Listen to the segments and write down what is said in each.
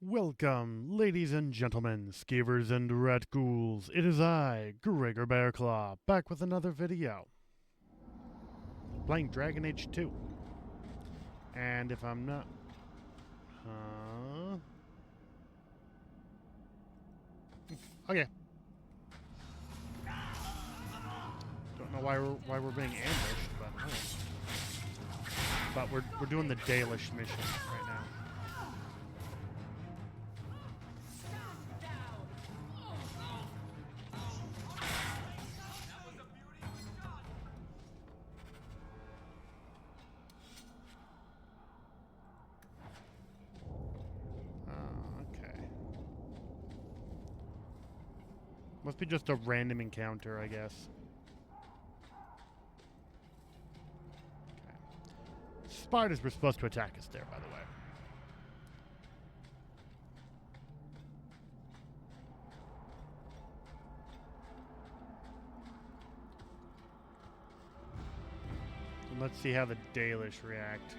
Welcome, ladies and gentlemen, skeevers and rat ghouls. It is I, Gregor Bearclaw, back with another video. Playing Dragon Age 2. And if I'm not... Okay. Don't know why we're being ambushed, but alright. But we're doing the Dalish mission right now. Okay. Must be just a random encounter, I guess. Okay. Spiders were supposed to attack us there, by the way. And let's see how the Dalish react.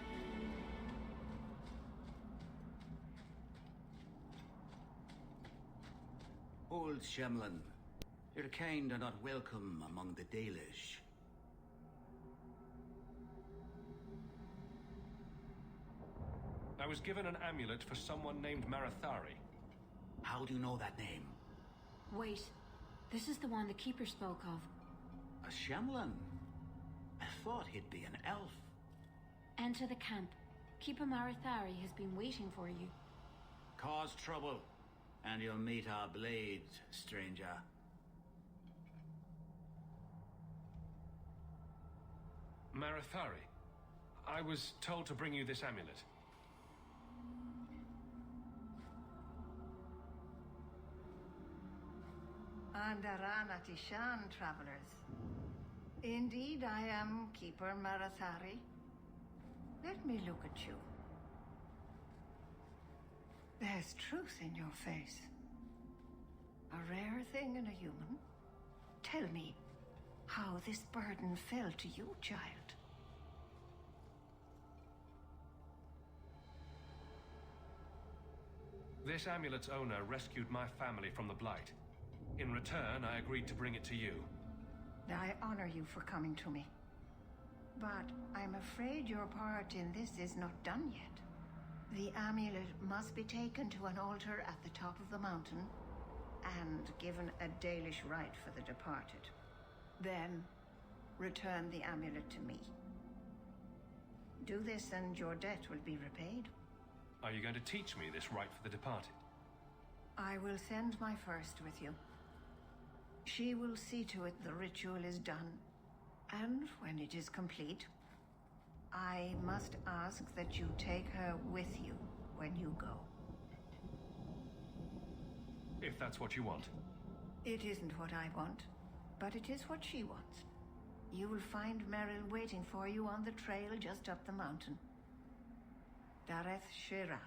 Old Shemlin, your kind are not welcome among the Dalish. I was given an amulet for someone named Marathari. How do you know that name? Wait, this is the one the Keeper spoke of. A Shemlin? I thought he'd be an elf. Enter the camp. Keeper Marathari has been waiting for you. Cause trouble, and you'll meet our blade, stranger. Marathari, I was told to bring you this amulet. Andarana Tishan, travelers. Indeed, I am Keeper Marathari. Let me look at you. There's truth in your face. A rare thing in a human. Tell me how this burden fell to you, child. This amulet's owner rescued my family from the Blight. In return, I agreed to bring it to you. I honor you for coming to me. But I'm afraid your part in this is not done yet. The amulet must be taken to an altar at the top of the mountain and given a Dalish rite for the departed. Then, return the amulet to me. Do this and your debt will be repaid. Are you going to teach me this rite for the departed? I will send my first with you. She will see to it the ritual is done, and when it is complete, I must ask that you take her with you when you go. If that's what you want. It isn't what I want, but it is what she wants. You will find Merrill waiting for you on the trail just up the mountain. Dareth Shiral.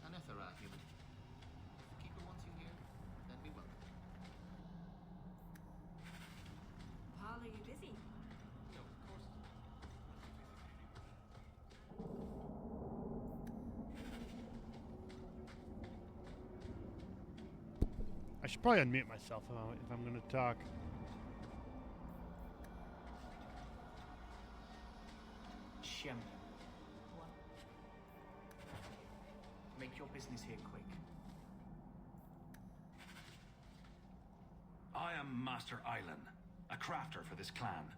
Anethera, human. If the Keeper wants you here, then be welcome. Paul, are you busy? No, of course. I should probably unmute myself if I'm going to talk. Shemlin. What? Make your business here quick. I am Master Island, a crafter for this clan.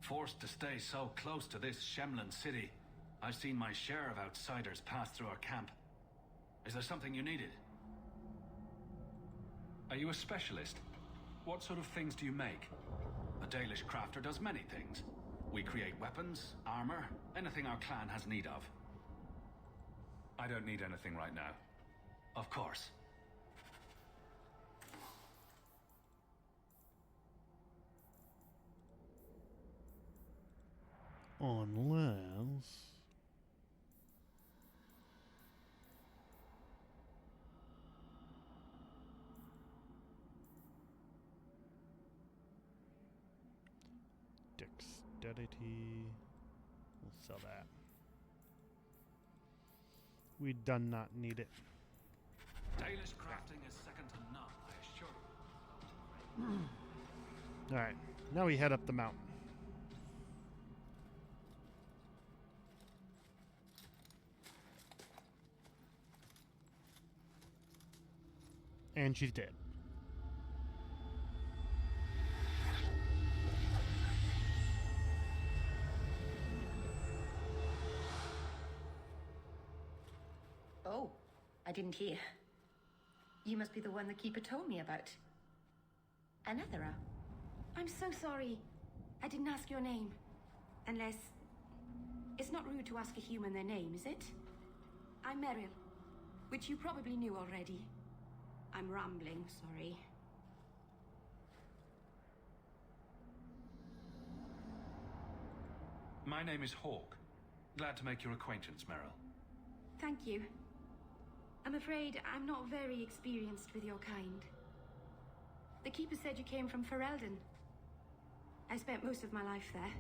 Forced to stay so close to this Shemlin city, I've seen my share of outsiders pass through our camp. Is there something you needed? Are you a specialist? What sort of things do you make? A Dalish crafter does many things. We create weapons, armor, anything our clan has need of. I don't need anything right now. Of course. Unless... Dexterity... We'll sell that. We do not need it. Dalish crafting is second to none, I assure you. Alright, now we head up the mountain. And she's dead. Oh, I didn't hear. You must be the one the Keeper told me about. Anethera. I'm so sorry. I didn't ask your name. Unless... It's not rude to ask a human their name, is it? I'm Meryl, which you probably knew already. I'm rambling, sorry. My name is Hawk. Glad to make your acquaintance, Meryl. Thank you. I'm afraid I'm not very experienced with your kind. The Keeper said you came from Ferelden. I spent most of my life there.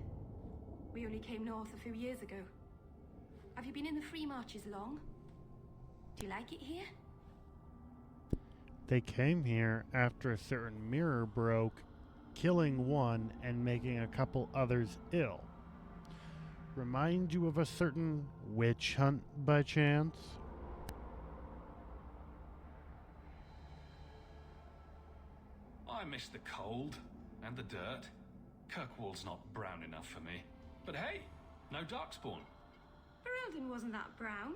We only came north a few years ago. Have you been in the Free Marches long? Do you like it here? They came here after a certain mirror broke, killing one and making a couple others ill. Remind you of a certain witch hunt by chance? I miss the cold and the dirt. Kirkwall's not brown enough for me. But hey, no Darkspawn. Ferelden wasn't that brown.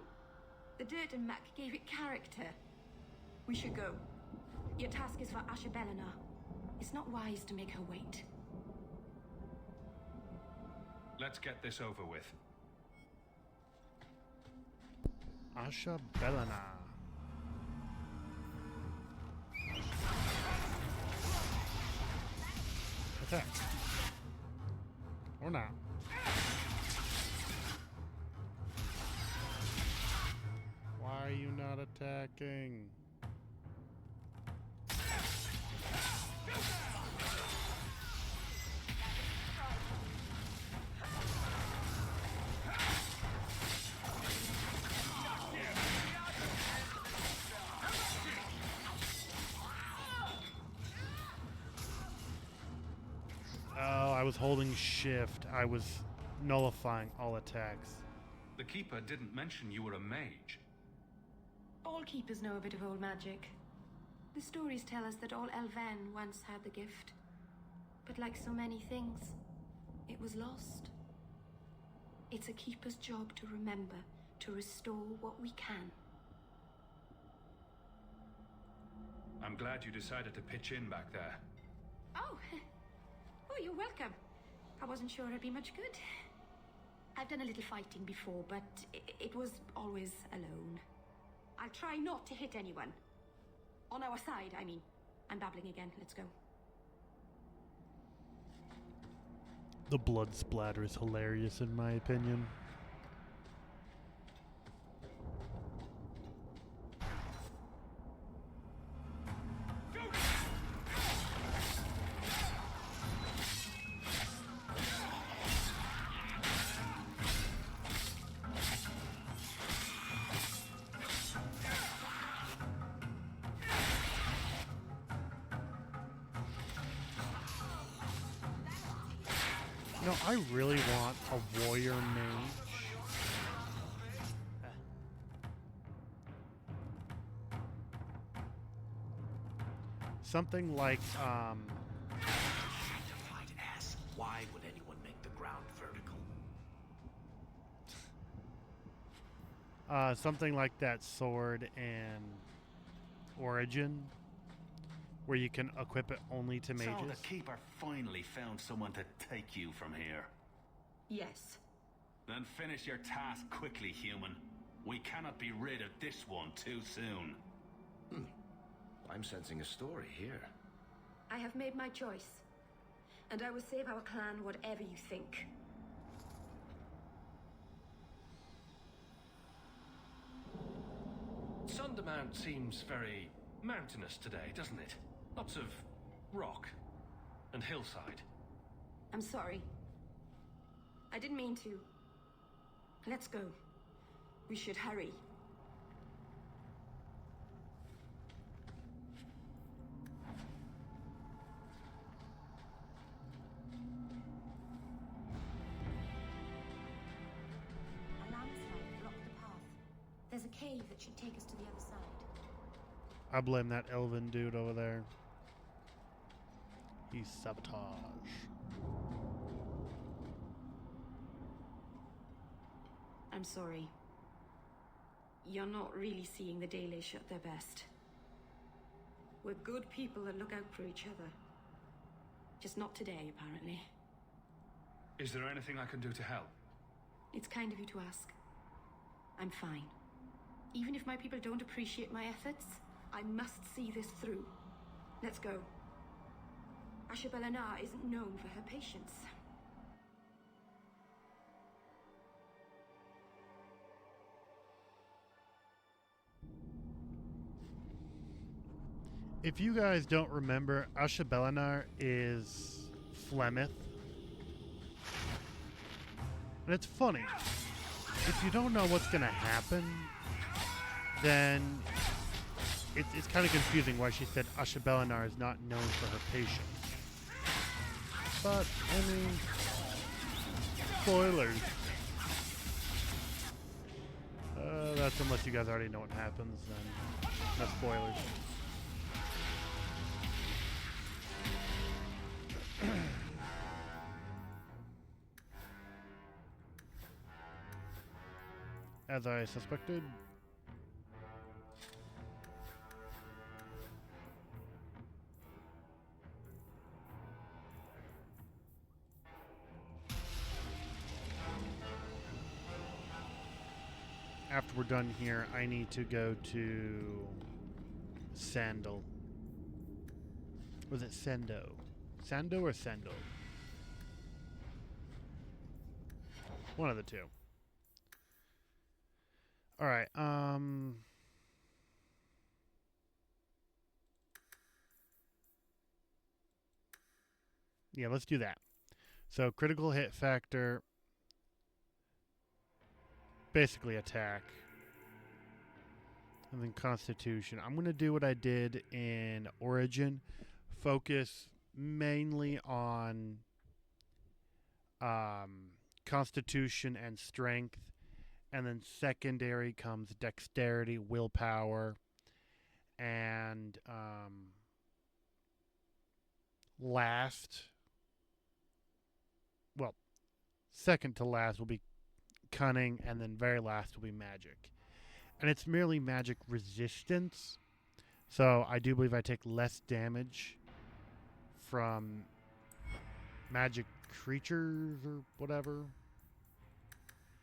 The dirt and muck gave it character. We should go. Your task is for Asha Bellinar. It's not wise to make her wait. Let's get this over with. Asha Bellinar. Attack. Or not. Why are you not attacking? Oh, I was holding shift. I was nullifying all attacks. The Keeper didn't mention you were a mage. All keepers know a bit of old magic. The stories tell us that all Elven once had the gift. But like so many things, it was lost. It's a keeper's job to remember, to restore what we can. I'm glad you decided to pitch in back there. Oh, oh, you're welcome. I wasn't sure I'd be much good. I've done a little fighting before, but it was always alone. I'll try not to hit anyone. On our side, I mean. I'm babbling again. Let's go. The blood splatter is hilarious in my opinion. No, I really want a warrior mage. Something like, Sanctified ass. Why would anyone make the ground vertical? something like that sword in Origin, where you can equip it only to mages. So the Keeper finally found someone to take you from here. Yes. Then finish your task quickly, human. We cannot be rid of this one too soon. I'm sensing a story here. I have made my choice. And I will save our clan whatever you think. Sundermount seems very mountainous today, doesn't it? Lots of rock and hillside. I'm sorry. I didn't mean to. Let's go. We should hurry. There's a cave that should take us to the other side. I blame that elven dude over there. He's sabotage. I'm sorry. You're not really seeing the Dalish at their best. We're good people that look out for each other. Just not today, apparently. Is there anything I can do to help? It's kind of you to ask. I'm fine. Even if my people don't appreciate my efforts, I must see this through. Let's go. Ashabelanar isn't known for her patience. If you guys don't remember, Ashabelanar is Flemeth. And it's funny. If you don't know what's going to happen, then it's kind of confusing why she said Ashabelanar is not known for her patience. But, I mean, spoilers. That's unless you guys already know what happens, then no spoilers. As I suspected. After we're done here, I need to go to Sandal. Was it Sendo? Sando or Sendel? One of the two. Alright, yeah, let's do that. So, critical hit factor. Basically attack. And then Constitution. I'm going to do what I did in Origin. Focus mainly on Constitution and Strength. And then secondary comes Dexterity, Willpower, and last. Well, second to last will be Cunning, and then very last will be Magic. And it's merely magic resistance. So I do believe I take less damage from magic creatures or whatever.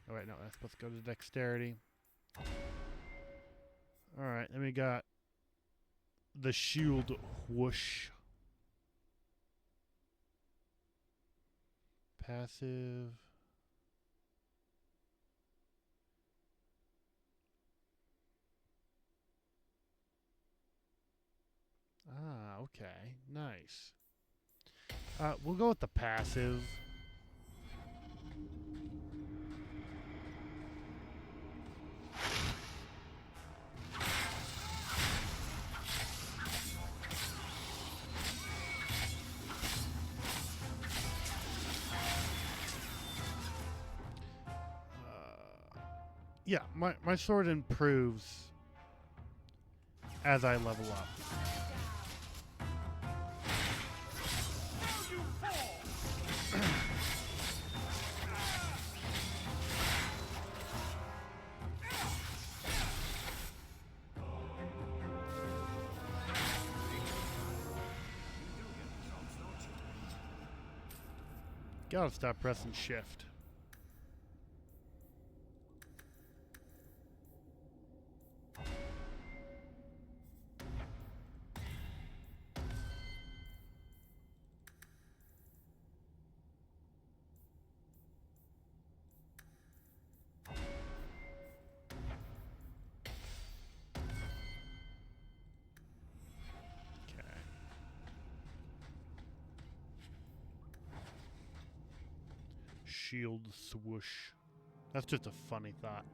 Oh, wait, no, that's supposed to go to dexterity. Alright, then we got the shield whoosh. Passive. Ah, okay. Nice. We'll go with the passive. Yeah, my sword improves as I level up. Gotta stop pressing shift. Shield swoosh. That's just a funny thought.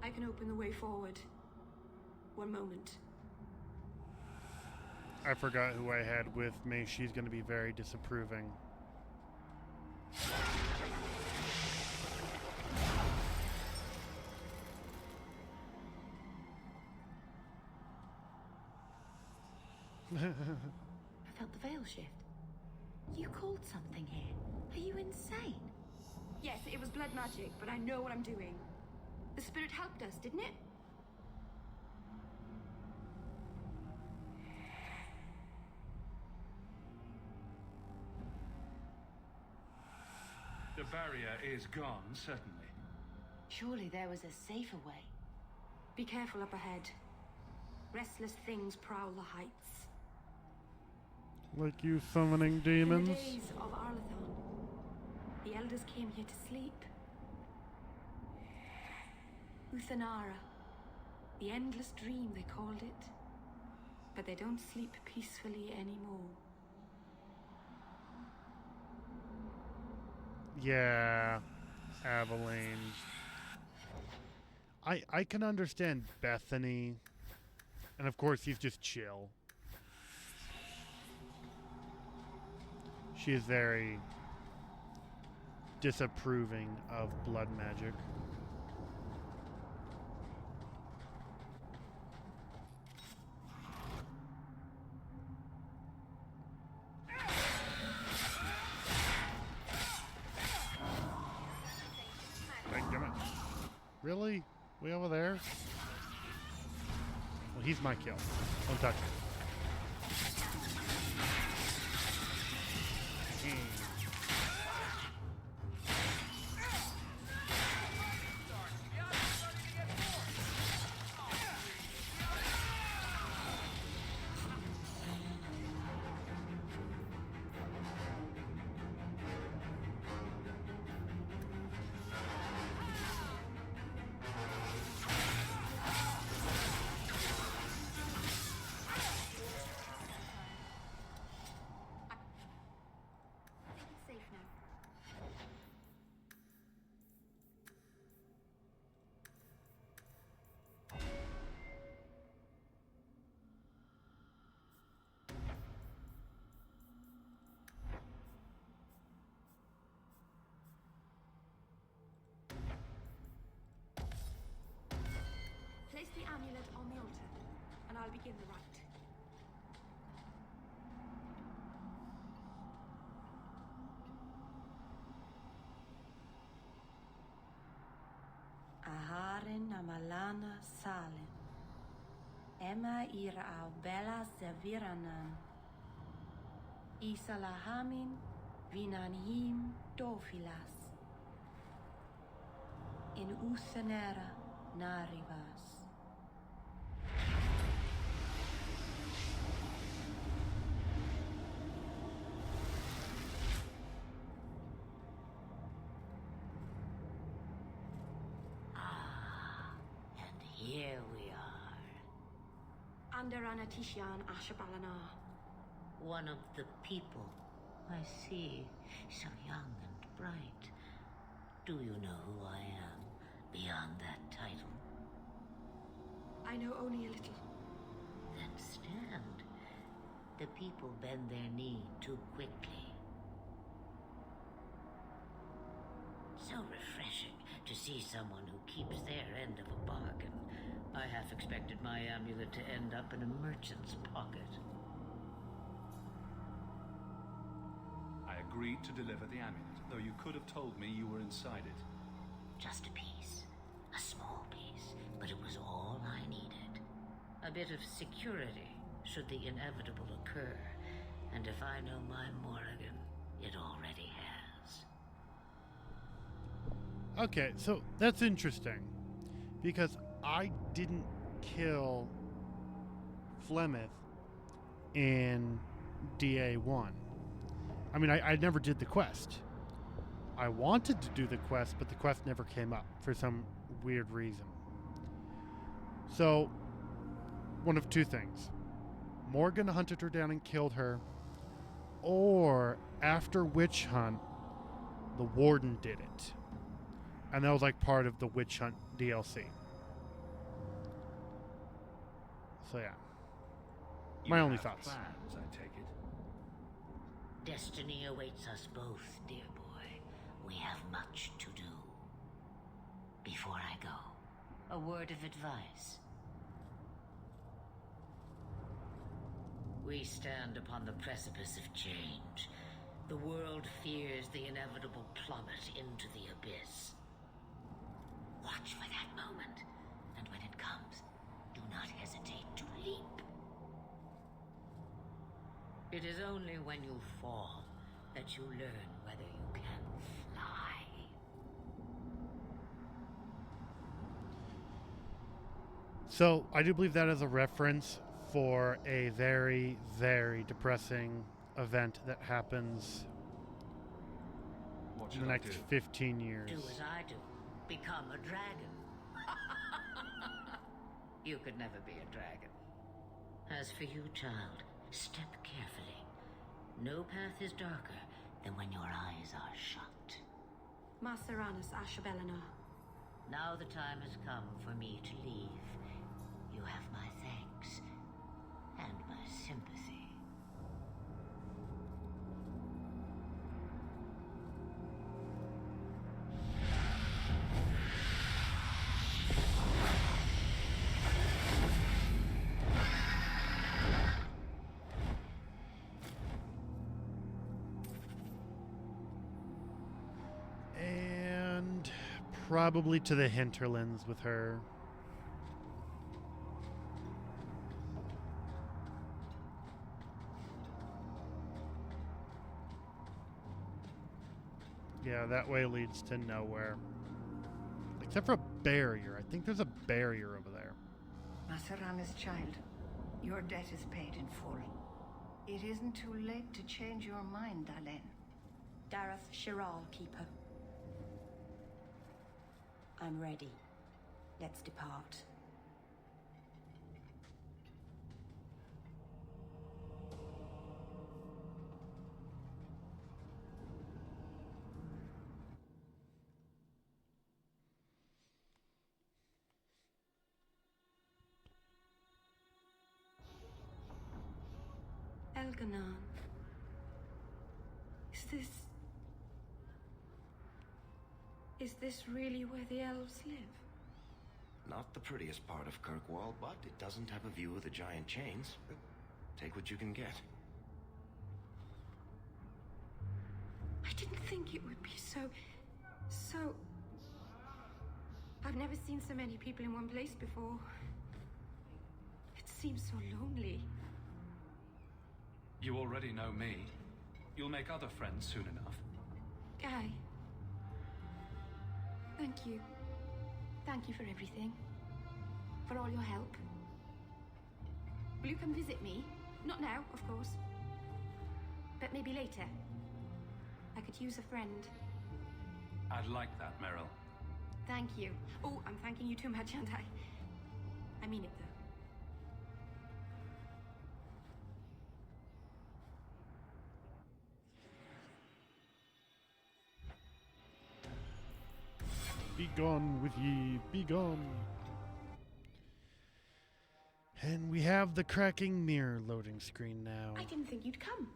I can open the way forward. One moment. I forgot who I had with me. She's going to be very disapproving. I felt the veil shift. You called something here. Are you insane? Yes, it was blood magic, but I know what I'm doing. The spirit helped us, didn't it? The barrier is gone, certainly. Surely there was a safer way. Be careful up ahead. Restless things prowl the heights. Like you summoning In demons? the days of Arlathon, the elders came here to sleep. Uthanara. The endless dream, they called it. But they don't sleep peacefully anymore. Yeah, Avalanche. I can understand Bethany, and of course he's just chill. She is very disapproving of blood magic. Damn it. Really? Way over there? Well, he's my kill. Don't touch him. It's safe now. Place the amulet on the altar, and I'll begin the rite. Aharen amalana salen. Emma ira au bella serviranan. Isalahamin vinanhim dofilas. In uthanera narivas. And here we are. Under Anatishan Ashabalana. One of the people. I see. So young and bright. Do you know who I am, beyond that title? I know only a little. Then stand. The people bend their knee too quickly. So refreshing to see someone who keeps their end of a bargain. I half expected my amulet to end up in a merchant's pocket. I agreed to deliver the amulet, though you could have told me you were inside it. Just a piece. A small piece, but it was all I needed. A bit of security, should the inevitable occur. And if I know my Morrigan, it already has. Okay, so that's interesting. Because I didn't kill Flemeth in DA1. I mean, I never did the quest. I wanted to do the quest, but the quest never came up for some weird reason. So, one of two things. Morgan hunted her down and killed her, or after Witch Hunt, the Warden did it. And that was like part of the Witch Hunt DLC. So yeah, You my only have thoughts. plans, I take it. Destiny awaits us both, dear boy. We have much to do. Before I go, a word of advice. We stand upon the precipice of change. The world fears the inevitable plummet into the abyss. Watch for that moment, and when it comes, do not hesitate to leap. It is only when you fall that you learn whether you can fly. So I do believe that is a reference for a very, very depressing event that happens What in should the I next do? 15 years. Do as I do. Become a dragon. You could never be a dragon. As for you, child, step carefully. No path is darker than when your eyes are shut. Maceranus Ashabellinar. Now the time has come for me to leave. You have my thanks and my sympathy. And probably to the hinterlands with her. Yeah, that way leads to nowhere. Except for a barrier. I think there's a barrier over there. Maceranus, child, your debt is paid in full. It isn't too late to change your mind, Dalen. Dareth Shiral, Keeper. I'm ready. Let's depart. Elganon. Is this really where the elves live? Not the prettiest part of Kirkwall, but it doesn't have a view of the giant chains. Take what you can get. I didn't think it would be so... I've never seen so many people in one place before. It seems so lonely. You already know me. You'll make other friends soon enough. Guy. Thank you. Thank you for everything. For all your help. Will you come visit me? Not now, of course. But maybe later. I could use a friend. I'd like that, Meryl. Thank you. Oh, I'm thanking you too much, aren't I? I mean it, though. Be gone with ye, be gone. And we have the cracking mirror loading screen now. I didn't think you'd come.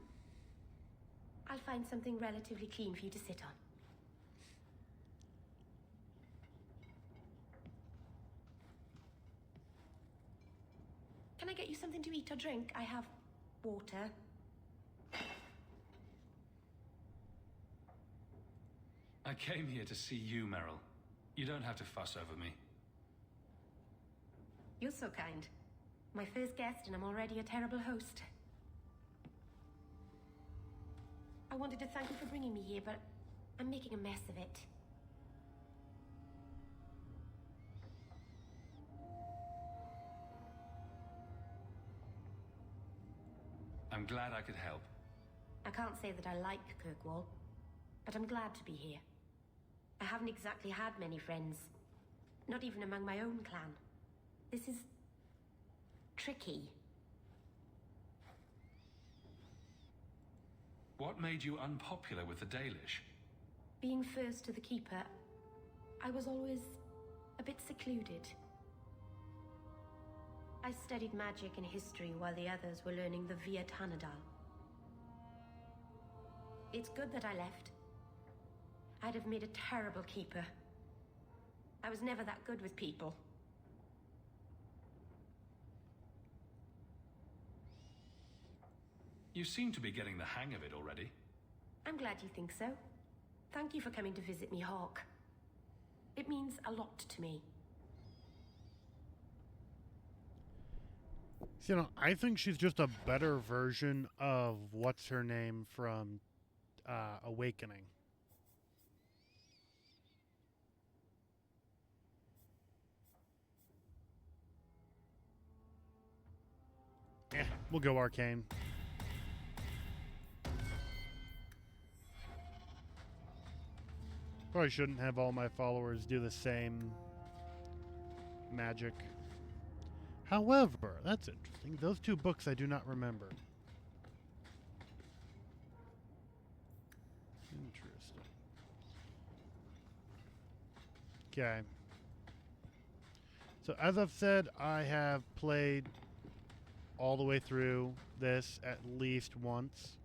I'll find something relatively clean for you to sit on. Can I get you something to eat or drink? I have water. I came here to see you, Meryl. You don't have to fuss over me. You're so kind. My first guest, and I'm already a terrible host. I wanted to thank you for bringing me here, but I'm making a mess of it. I'm glad I could help. I can't say that I like Kirkwall, but I'm glad to be here. I haven't exactly had many friends, not even among my own clan. This is tricky. What made you unpopular with the Dalish? Being first to the Keeper, I was always a bit secluded. I studied magic and history while the others were learning the Via Tanadal. It's good that I left. I'd have made a terrible keeper. I was never that good with people. You seem to be getting the hang of it already. I'm glad you think so. Thank you for coming to visit me, Hawk. It means a lot to me. You know, I think she's just a better version of what's her name from Awakening. We'll go Arcane. Probably shouldn't have all my followers do the same magic. However, that's interesting. Those two books I do not remember. Interesting. Okay. So as I've said, I have played all the way through this at least once.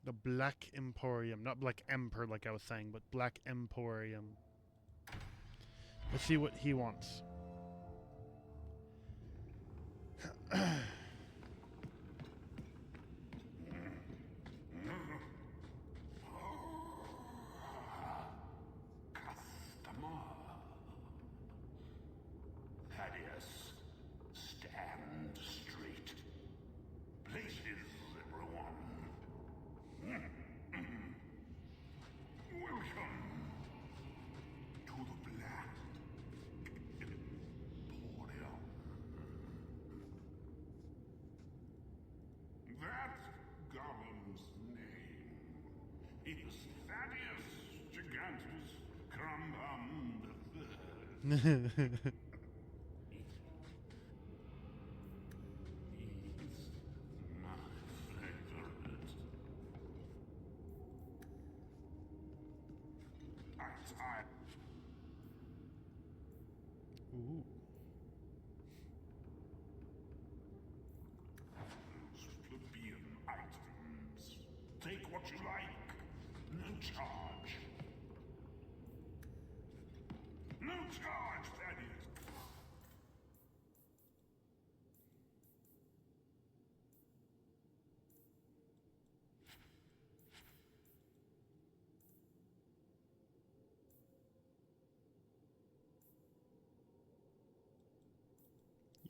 The Black Emporium. Not Black Emperor like I was saying, but Black Emporium. Let's see what he wants. Thaddeus, stand straight. Places, everyone. Welcome to the Black Emporium. That goblin's name is Thaddeus Gigantus Crambum III. Ooh. Plebeian items. Take what you like. No charge. No charge, Thaddeus.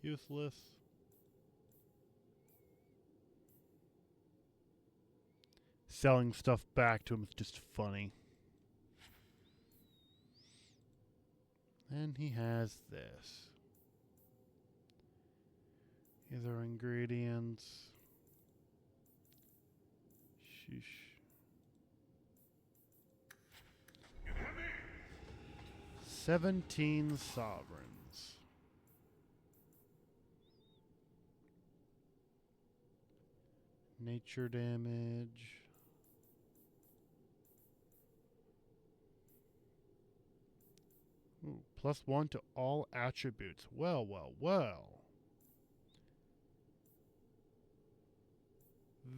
Useless. Selling stuff back to him is just funny. And he has this. These are ingredients. Sheesh. You hear me? 17 sovereigns. Nature damage. Ooh, +1 to all attributes. Well, well, well.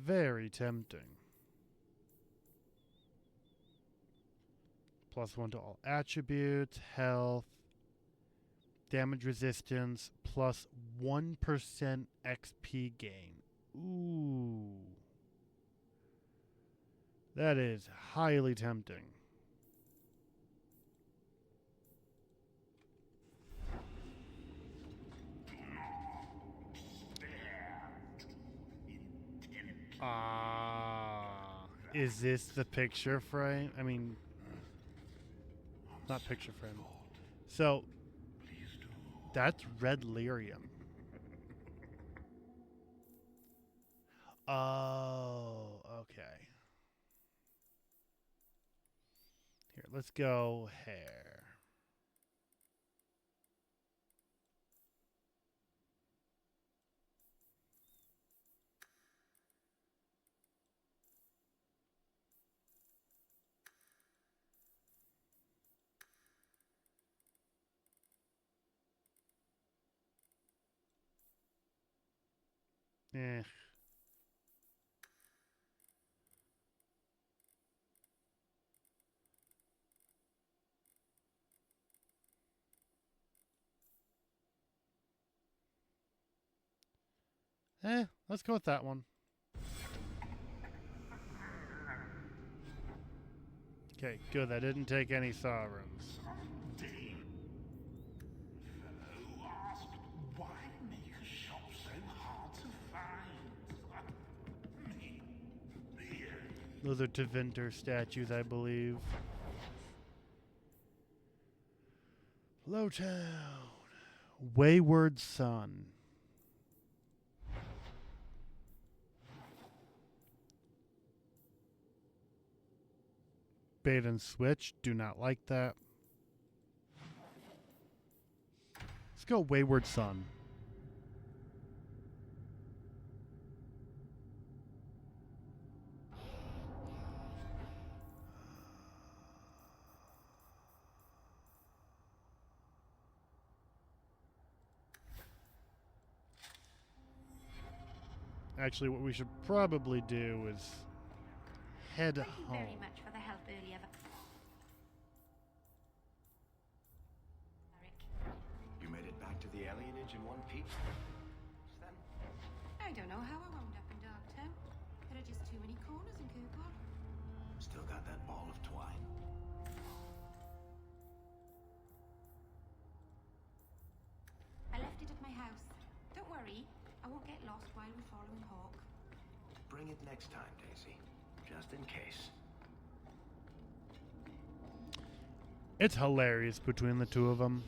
Very tempting. +1 to all attributes, health, damage resistance, plus 1% XP gain. Ooh. That is highly tempting. Is this the picture frame? I mean, not picture frame. So, that's red lyrium. Oh, okay. Here, let's go hair. Eh. Let's go with that one. Okay, good. I didn't take any sovereigns. Dame. Fellow asked, why make a shop so hard to find? Me. Here. Those are Tevinter statues, I believe. Lowtown. Wayward Son. Bait and switch. Do not like that. Let's go Wayward Son. Actually, what we should probably do is head Thank you home. very much for the help earlier. Eric. You made it back to the alienage in one piece? Then? I don't know how I wound up in Darktown. There are just too many corners in Kirkwall. Still got that ball of twine. I left it at my house. Don't worry, I won't get lost while we're following Hawk. Bring it next time, Daisy. Just in case. It's hilarious between the two of them.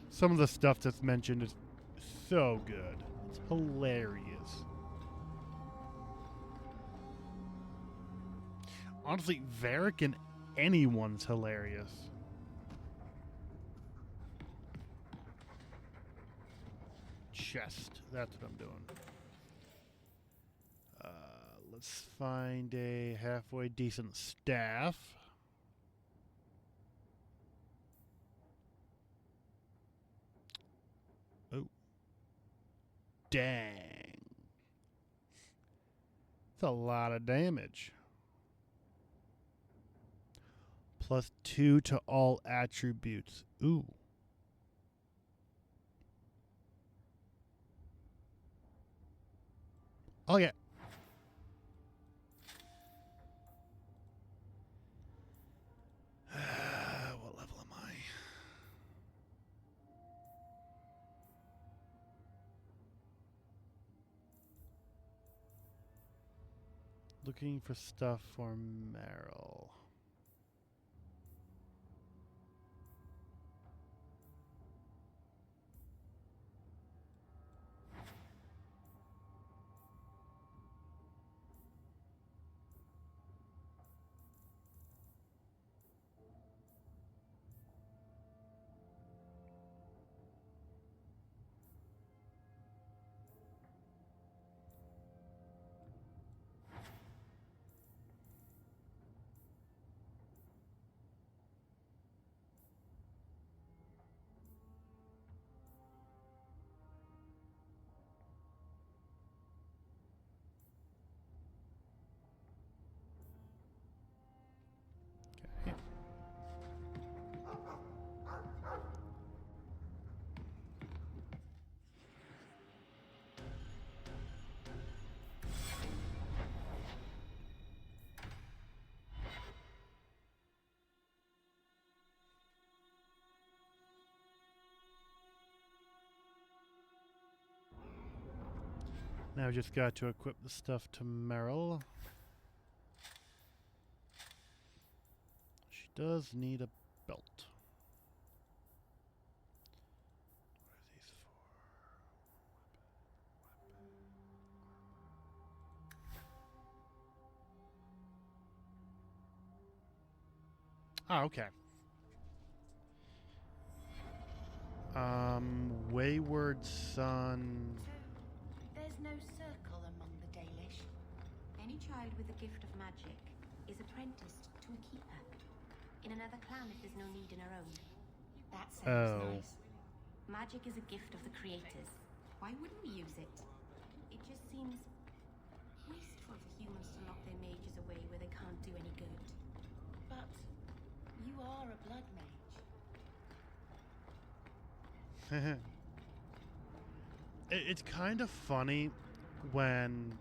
Some of the stuff that's mentioned is so good. It's hilarious. Honestly, Varric and anyone's hilarious. Chest. That's what I'm doing. Let's find a halfway decent staff. Oh. Dang. That's a lot of damage. +2 to all attributes. Ooh. Oh, yeah. What level am I? Looking for stuff for Meryl. Okay. Now I just got to equip the stuff to Meryl. She does need a belt. What are these for? Oh, okay. Wayward Son. So, there's no circle among the Dalish. Any child with a gift of magic is apprenticed to a keeper. In another clan if there's no need in her own. That sounds Oh. nice. Magic is a gift of the creators. Why wouldn't we use it? It just seems wasteful for humans to lock their mages away where they can't do any good. But you are a blood mage. It's kind of funny when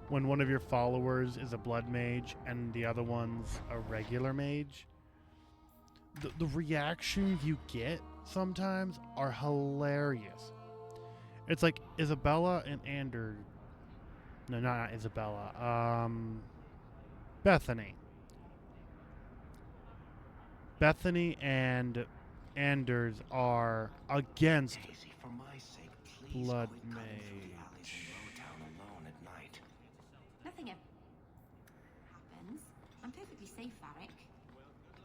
one of your followers is a blood mage and the other one's a regular mage. The reactions you get sometimes are hilarious. It's like Isabella and no, not Isabella. Bethany. Bethany and Anders are against Daisy, for my sake, please blood quit cutting through the alleys mage. in Lowtown alone at night. Nothing ever happens. I'm perfectly safe, Varric.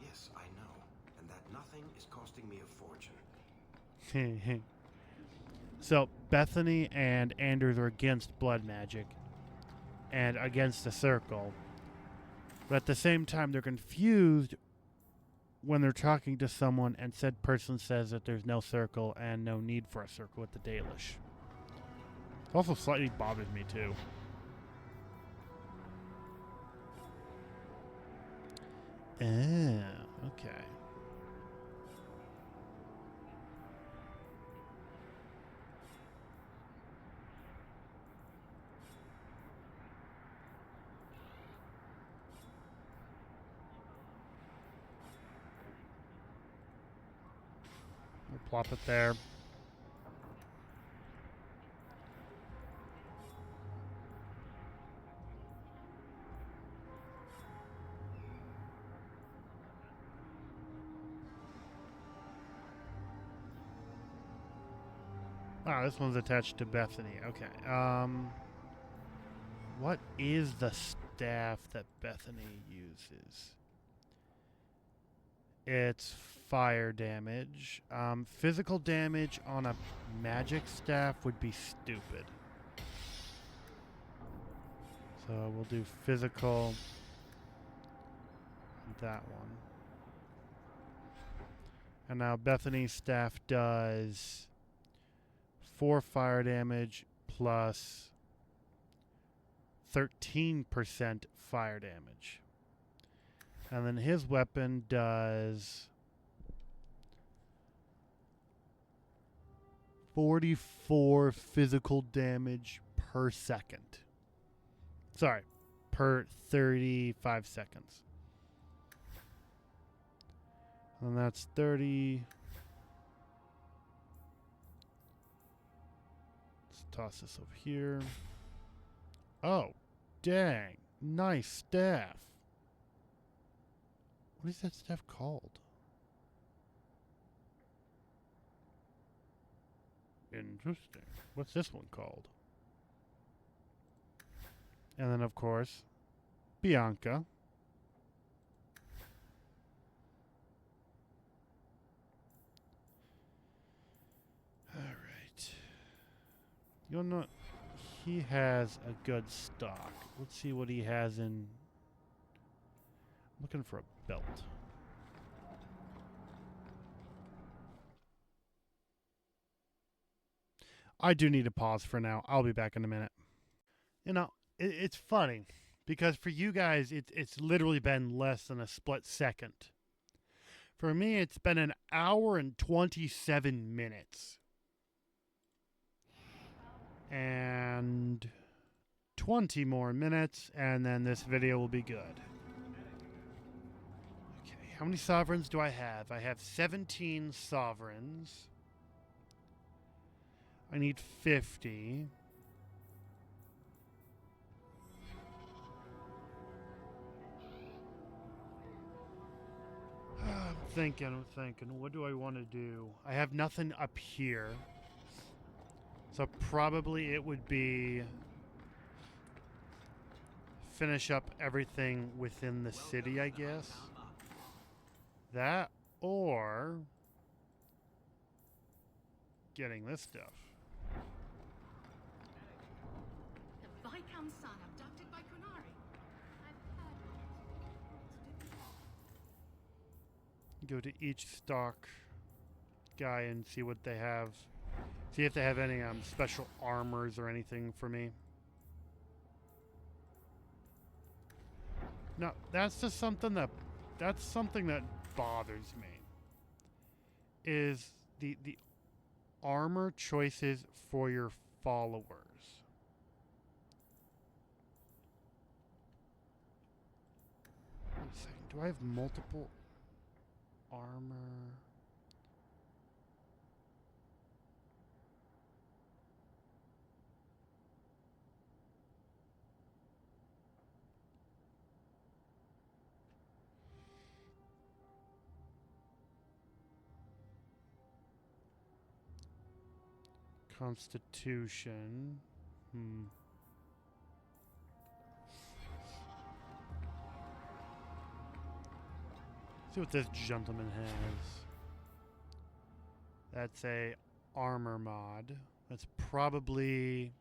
Yes, I know. And that nothing is costing me a fortune. So Bethany and Anders are against blood magic and against the circle. But at the same time, they're confused when they're talking to someone and said person says that there's no circle and no need for a circle at the Dalish. It also slightly bothers me too. Okay. We'll plop it there. Ah, this one's attached to Bethany. Okay. What is the staff that Bethany uses? It's fire damage. Physical damage on a magic staff would be stupid. So we'll do physical on that one. And now Bethany's staff does 4 fire damage plus 13% fire damage. And then his weapon does 44 physical damage per second. Sorry, per 35 seconds. And that's 30. Let's toss this over here. Oh, dang. Nice staff. What is that staff called? Interesting. What's this one called? And then, of course, Bianca. All right. You'll know he has a good stock. Let's see what he has in. Looking for a belt. I do need to pause for now. I'll be back in a minute. You know, it's funny because for you guys, it's literally been less than a split second. For me, it's been an hour and 27 minutes. And 20 more minutes, and then this video will be good. Okay, how many sovereigns do I have? I have 17 sovereigns. I need 50. I'm thinking. What do I want to do? I have nothing up here. So probably it would be finish up everything within the city, I guess. That or getting this stuff. The Viscount's son abducted by Kunari. I've heard of it. Go to each stock guy and see what they have. See if they have any special armors or anything for me. No, that's just something that bothers me. Is the armor choices for your followers. Wait a second, do I have multiple armor? Constitution. See what this gentleman has. That's a armor mod. That's probably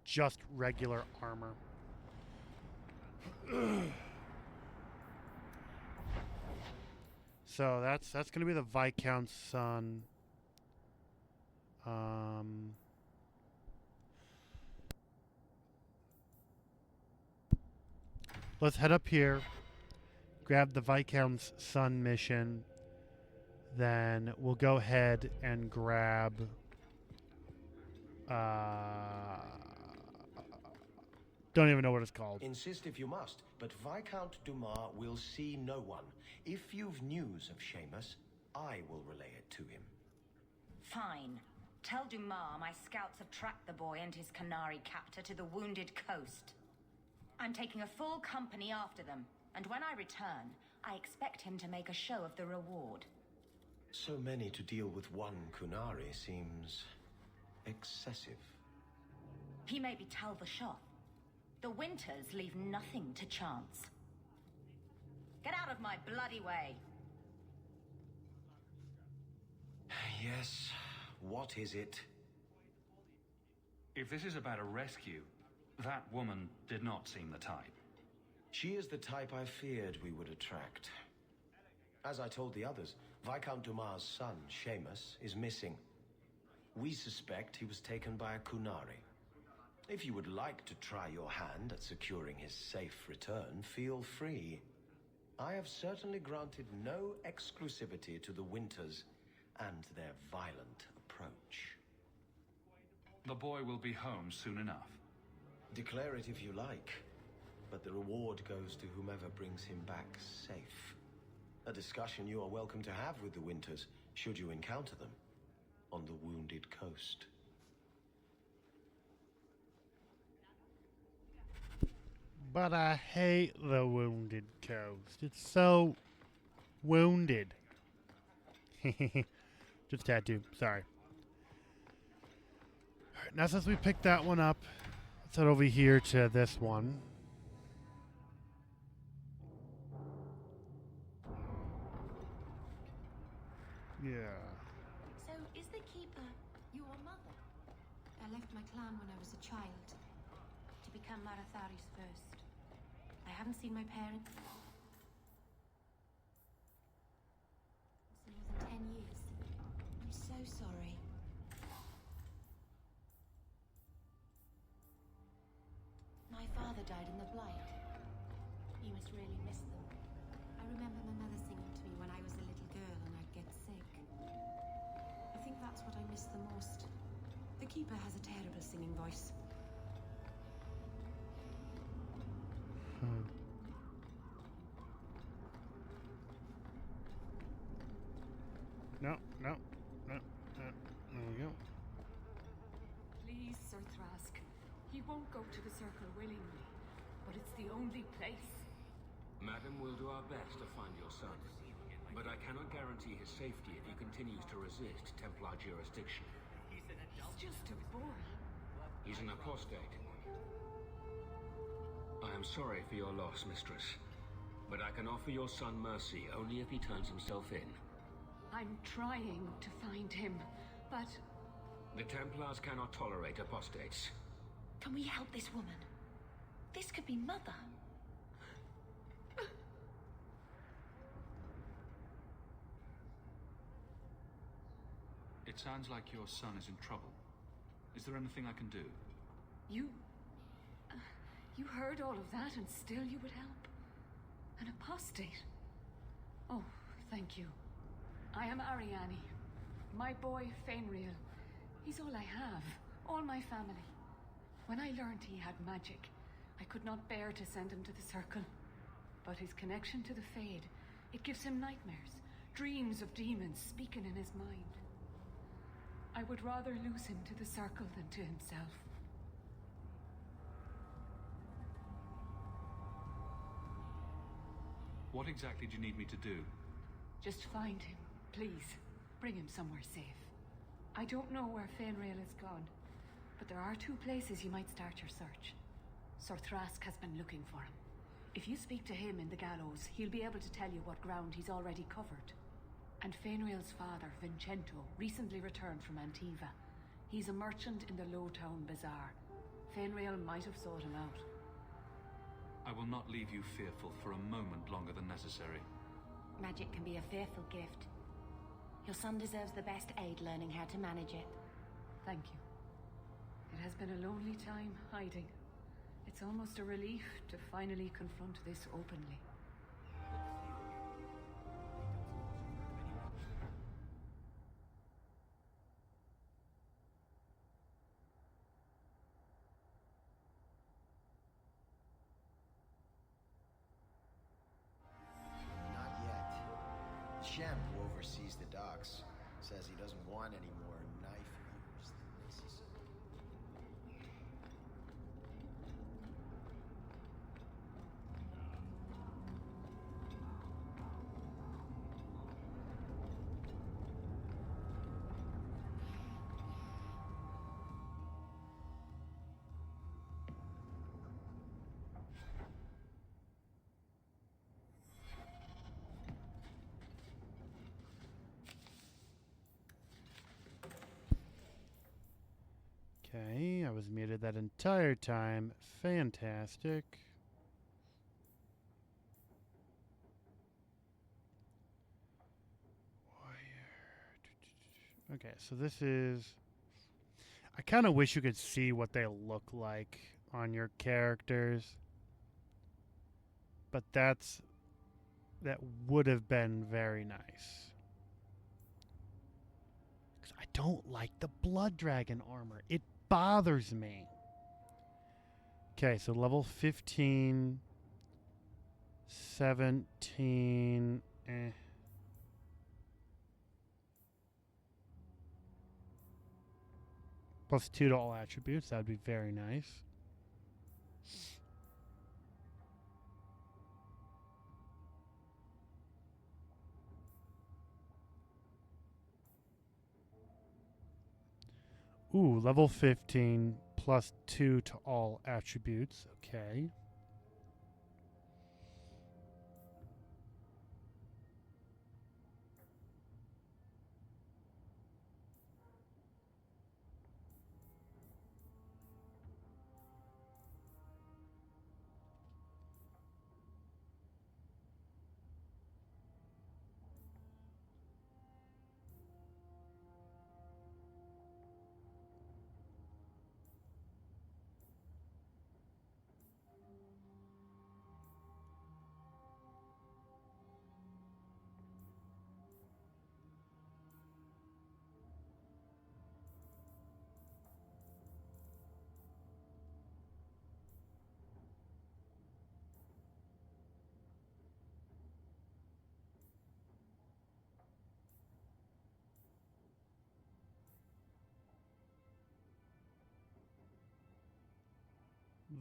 just regular armor. So that's gonna be the Viscount's son. Let's head up here, grab the Viscount's son mission, then we'll go ahead and grab don't even know what it's called. Insist if you must, but Viscount Dumas will see no one. If you've news of Seamus, I will relay it to him. Fine. Tell Dumas my scouts have tracked the boy and his Canary captor to the Wounded Coast. I'm taking a full company after them, and when I return, I expect him to make a show of the reward. So many to deal with one Kunari seems excessive. He may be Tal the Shoth. The Winters leave nothing to chance. Get out of my bloody way! Yes, what is it? If this is about a rescue, that woman did not seem the type. She is the type I feared we would attract. As I told the others, Viscount Dumas' son, Seamus, is missing. We suspect he was taken by a Kunari. If you would like to try your hand at securing his safe return, feel free. I have certainly granted no exclusivity to the Winters and their violent approach. The boy will be home soon enough. Declare it if you like, but the reward goes to whomever brings him back safe. A discussion you are welcome to have with the Winters, should you encounter them, on the Wounded Coast. But I hate the Wounded Coast. It's so wounded. Just tattoo. Sorry. Alright, now since we picked that one up, let's head over here to this one. Yeah. So, is the Keeper your mother? I left my clan when I was a child to become Marathari's first. I haven't seen my parents in more than 10 years. I'm so sorry. My father died in the Blight. You must really miss them. I remember my mother singing to me when I was a little girl and I'd get sick. I think that's what I miss the most. The Keeper has a terrible singing voice. No. There we go. Please, Sir Thrask. He won't go to the Circle willingly, but it's the only place. Madam, we'll do our best to find your son, but I cannot guarantee his safety if he continues to resist Templar jurisdiction. He's just a boy. He's an apostate. I am sorry for your loss, mistress, but I can offer your son mercy only if he turns himself in. I'm trying to find him, but... The Templars cannot tolerate apostates. Can we help this woman? This could be Mother. It sounds like your son is in trouble. Is there anything I can do? You... you heard all of that and still you would help? An apostate? Oh, thank you. I am Ariane. My boy, Fainriel. He's all I have. All my family. When I learned he had magic, I could not bear to send him to the Circle. But his connection to the Fade, it gives him nightmares. Dreams of demons speaking in his mind. I would rather lose him to the Circle than to himself. What exactly do you need me to do? Just find him, please. Bring him somewhere safe. I don't know where Fainriel is gone, but there are 2 places you might start your search. Sir Thrask has been looking for him. If you speak to him in the gallows, he'll be able to tell you what ground he's already covered. And Fainriel's father, Vincento, recently returned from Antiva. He's a merchant in the Lowtown Bazaar. Fainriel might have sought him out. I will not leave you fearful for a moment longer than necessary. Magic can be a fearful gift. Your son deserves the best aid learning how to manage it. Thank you. It has been a lonely time hiding. It's almost a relief to finally confront this openly. Not yet. Shemp, who oversees the docks, says he doesn't want any more knife use than necessary. Okay, I was muted that entire time. Fantastic. Okay, so this is... I kind of wish you could see what they look like on your characters. But that would have been very nice. 'Cause I don't like the blood dragon armor. It bothers me. Okay, so level 15, 17, Plus 2 to all attributes. That would be very nice. Ooh, level 15 plus 2 to all attributes. Okay.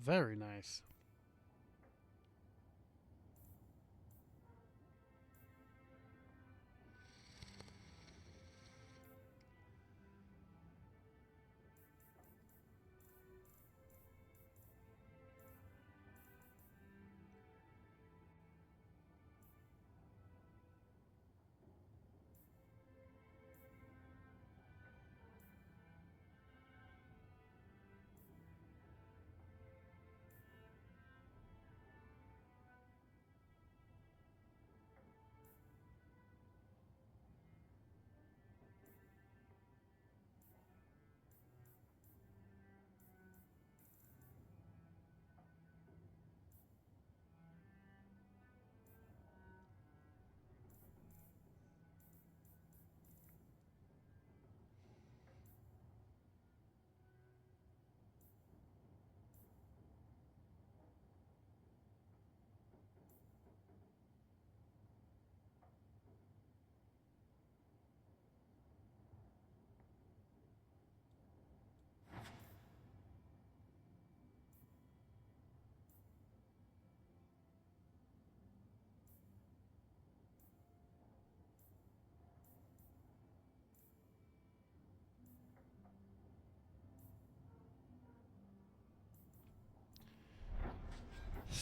Very nice.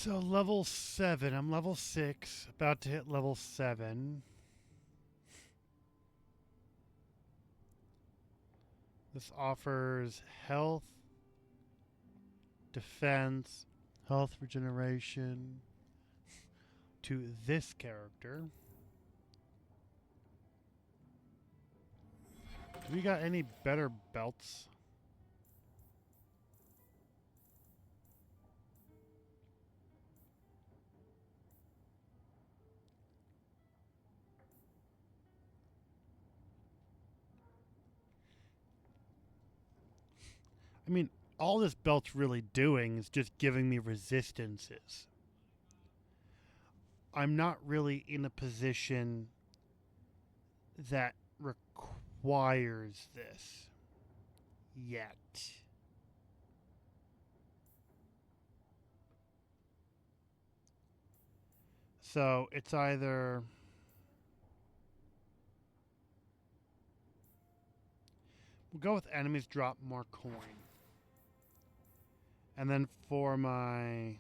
So level 7. I'm level 6. About to hit level 7. This offers health, defense, health regeneration to this character. Do we got any better belts? I mean, all this belt's really doing is just giving me resistances. I'm not really in a position that requires this yet. So it's either we'll go with enemies drop more coin. And then for my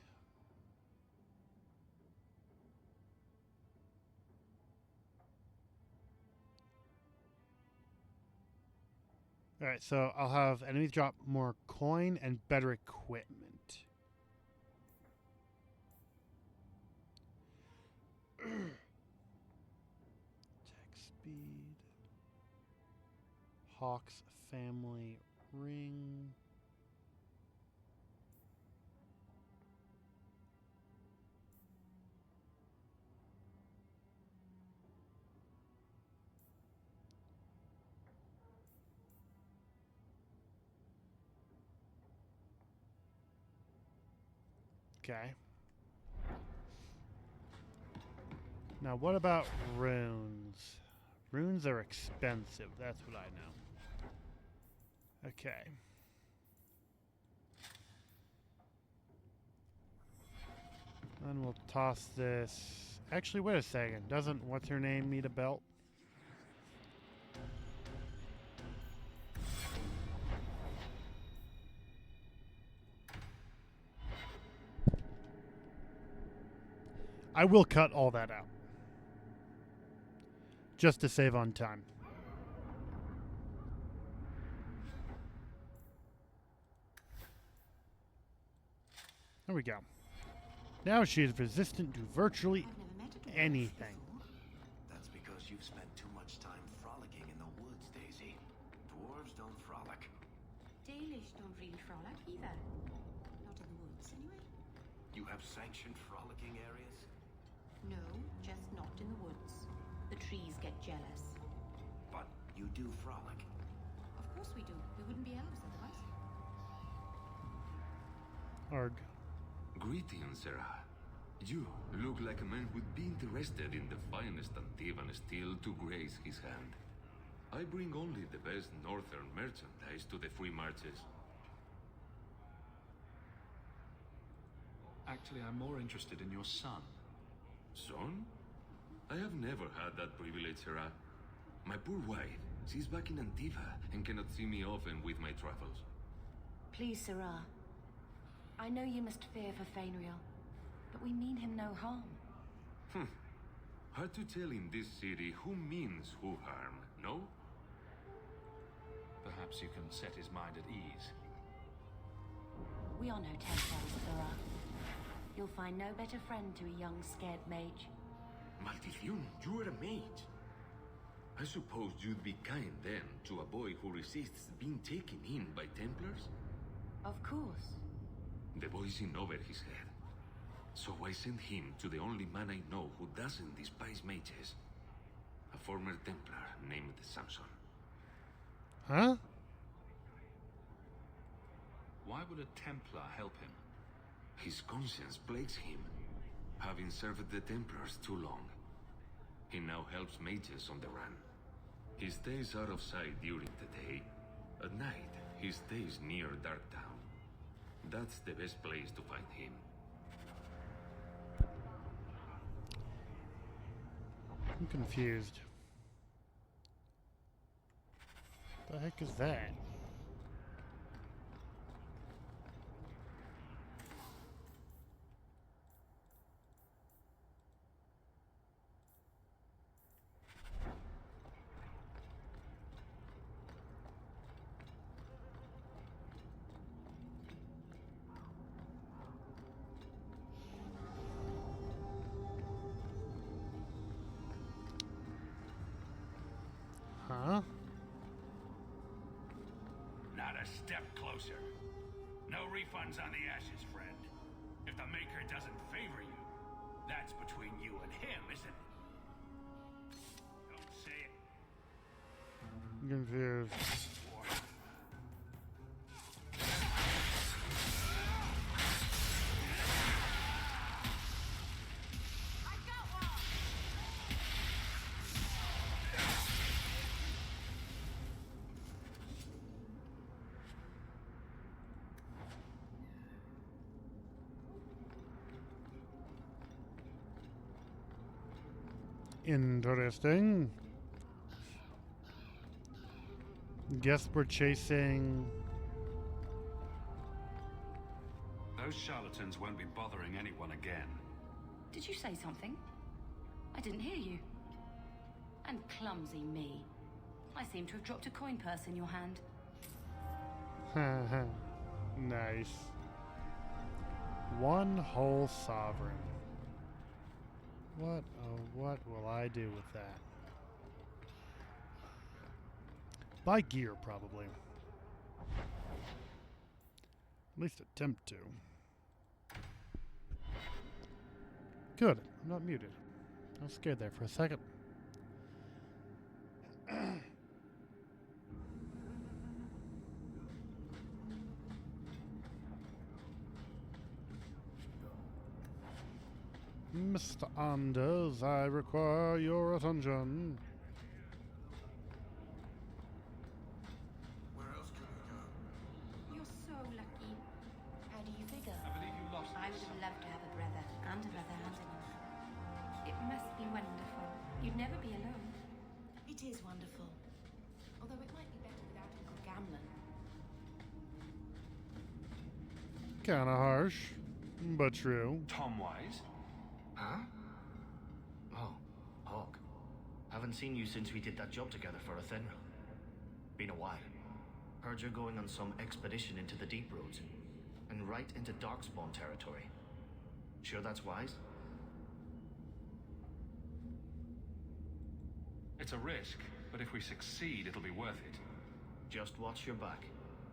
Alright, so I'll have enemies drop more coin and better equipment. Attack speed. Hawk's family ring. Okay. Now, what about runes? Runes are expensive. That's what I know. Okay. Then we'll toss this. Actually, wait a second. Doesn't what's her name need a belt? I will cut all that out. Just to save on time. There we go. Now she is resistant to virtually anything. That's because you've spent too much time frolicking in the woods, Daisy. Dwarves don't frolic. Dalish don't really frolic either. Not in the woods, anyway. You have sanctioned frolicking areas? No, just not in the woods. The trees get jealous. But you do frolic. Of course we do. We wouldn't be elves otherwise. Arg. Greetings, Sarah. You look like a man who'd be interested in the finest Antivan steel to grace his hand. I bring only the best northern merchandise to the free marches. Actually, I'm more interested in your son. Son? I have never had that privilege, Sarah. My poor wife, she's back in Antiva and cannot see me often with my travels. Please, Sarah. I know you must fear for Fainriel, but we mean him no harm. Hard to tell in this city who means who harm, no? Perhaps you can set his mind at ease. We are no Templars, Sarah. You'll find no better friend to a young, scared mage. Maldición, you are a mage. I suppose you'd be kind then to a boy who resists being taken in by Templars? Of course. The boy's in over his head. So I sent him to the only man I know who doesn't despise mages. A former Templar named Samson. Huh? Why would a Templar help him? His conscience plagues him, having served the Templars too long. He now helps mages on the run. He stays out of sight during the day. At night, he stays near Darktown. That's the best place to find him. I'm confused. What the heck is that? Huh? Not a step closer. No refunds on the ashes, friend. If the Maker doesn't favor you, that's between you and him, isn't it? Don't say it. I'm confused. Interesting. Guess we're chasing. Those charlatans won't be bothering anyone again. Did you say something? I didn't hear you. And clumsy me. I seem to have dropped a coin purse in your hand. Nice. One whole sovereign. What will I do with that? Buy gear, probably. At least attempt to. Good. I'm not muted. I was scared there for a second. Mr. Anders, I require your attention. Where else can we go? You're so lucky. How do you figure? I believe you lost I would have loved to have a brother and a brother hand in hand. It must be wonderful. You'd never be alone. It is wonderful. Although it might be better without Uncle Gamlen. Kinda harsh, but true. Tom Wise? Huh? Oh, Hawk. Haven't seen you since we did that job together for Athenra. Been a while. Heard you're going on some expedition into the deep roads. And right into Darkspawn territory. Sure that's wise? It's a risk, but if we succeed, it'll be worth it. Just watch your back.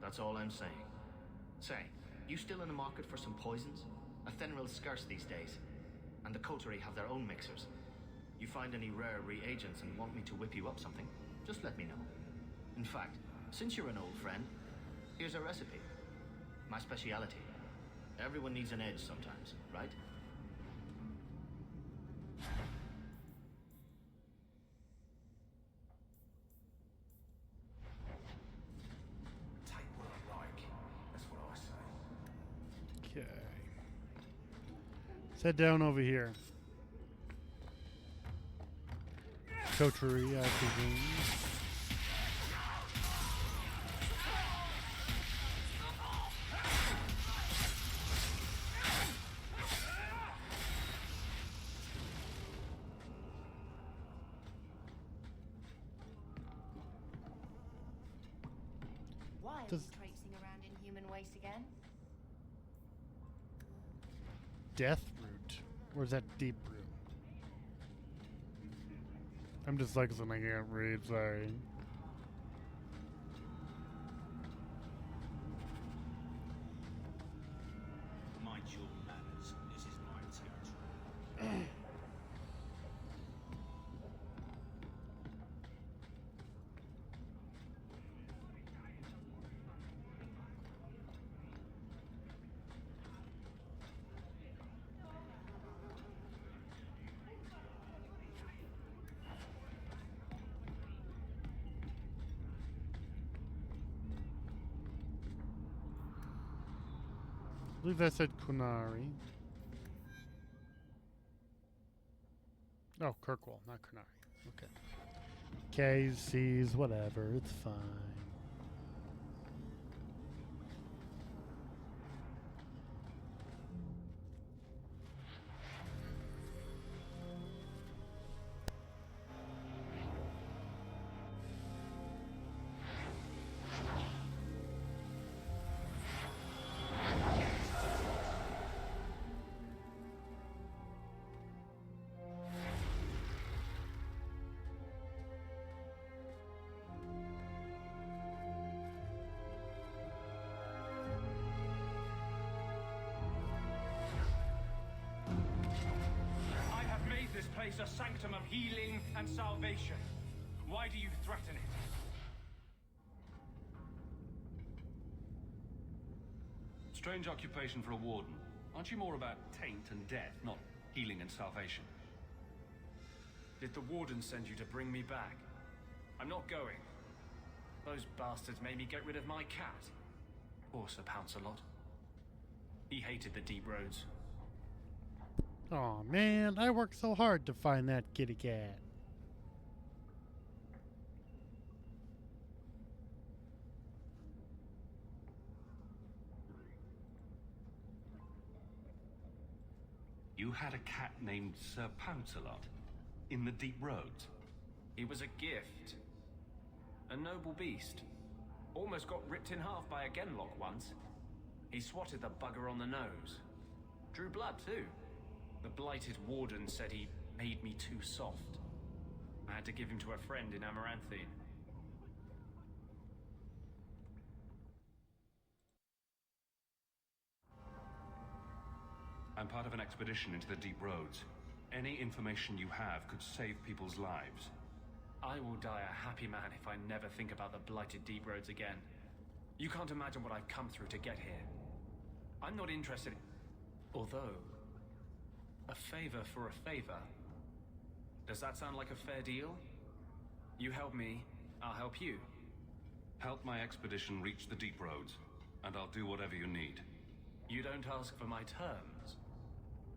That's all I'm saying. Say, you still in the market for some poisons? Athenral's scarce these days. And the coterie have their own mixers. You find any rare reagents and want me to whip you up something, just let me know. In fact, since you're an old friend, here's a recipe. My speciality. Everyone needs an edge sometimes, right? Take what I like. That's what I say. Okay. Sit down over here. Coterie, I presume. Why are Does- you traipsing around in human waste again? Death root? Or is that deep root? I'm dyslexic, I can't read, sorry. Mind your manners. This is my territory. I believe that said Kunari. Oh, Kirkwall, not Kunari. Okay. K's, C's, whatever, it's fine. is a sanctum of healing and salvation. Why do you threaten it? Strange occupation for a warden. Aren't you more about taint and death, not healing and salvation? Did the warden send you to bring me back? I'm not going. Those bastards made me get rid of my cat. Poor Sir Pouncelot. He hated the deep roads. Aw, man, I worked so hard to find that kitty cat. You had a cat named Sir Pouncelot in the deep roads? He was a gift. A noble beast. Almost got ripped in half by a genlock once. He swatted the bugger on the nose. Drew blood, too. The blighted warden said he made me too soft. I had to give him to a friend in Amaranthine. I'm part of an expedition into the deep roads. Any information you have could save people's lives. I will die a happy man if I never think about the blighted deep roads again. You can't imagine what I've come through to get here. I'm not interested in... Although... a favor for a favor. Does that sound like a fair deal? You help me, I'll help you. Help my expedition reach the deep roads, and I'll do whatever you need. You don't ask for my terms.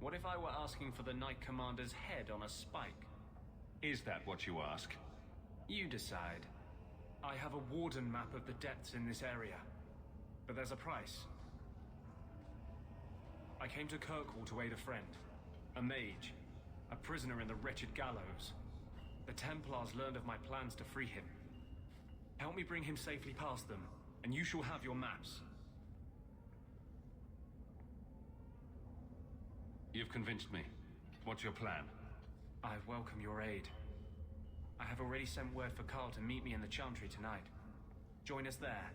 What if I were asking for the Knight Commander's head on a spike? Is that what you ask? You decide. I have a warden map of the depths in this area. But there's a price. I came to Kirkwall to aid a friend. A mage. A prisoner in the wretched gallows. The Templars learned of my plans to free him. Help me bring him safely past them, and you shall have your maps. You've convinced me. What's your plan? I welcome your aid. I have already sent word for Carl to meet me in the Chantry tonight. Join us there,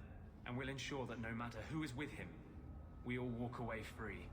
and we'll ensure that no matter who is with him, we all walk away free.